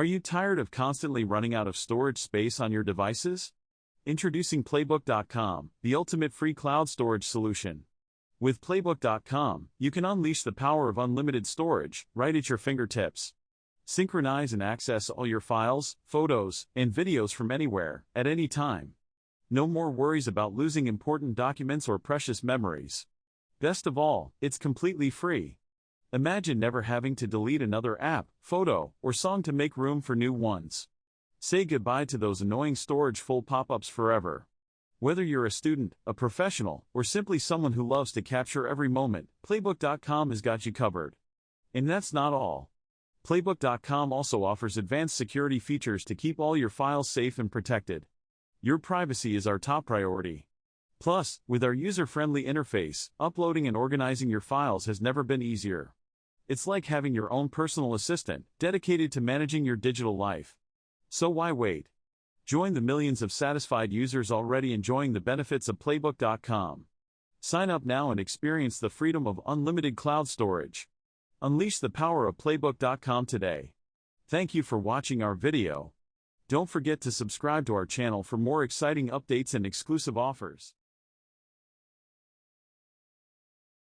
you tired of constantly running out of storage space on your devices? Introducing Playbook.com, the ultimate free cloud storage solution. With Playbook.com, you can unleash the power of unlimited storage right at your fingertips. Synchronize and access all your files, photos, and videos from anywhere, at any time. No more worries about losing important documents or precious memories. Best of all, it's completely free. Imagine never having to delete another app, photo, or song to make room for new ones. Say goodbye to those annoying storage-full pop-ups forever. Whether you're a student, a professional, or simply someone who loves to capture every moment, Playbook.com has got you covered. And that's not all. Playbook.com also offers advanced security features to keep all your files safe and protected. Your privacy is our top priority. Plus, with our user-friendly interface, uploading and organizing your files has never been easier. It's like having your own personal assistant, dedicated to managing your digital life. So why wait? Join the millions of satisfied users already enjoying the benefits of Playbook.com. Sign up now and experience the freedom of unlimited cloud storage. Unleash the power of Playbook.com today. Thank you for watching our video. Don't forget to subscribe to our channel for more exciting updates and exclusive offers.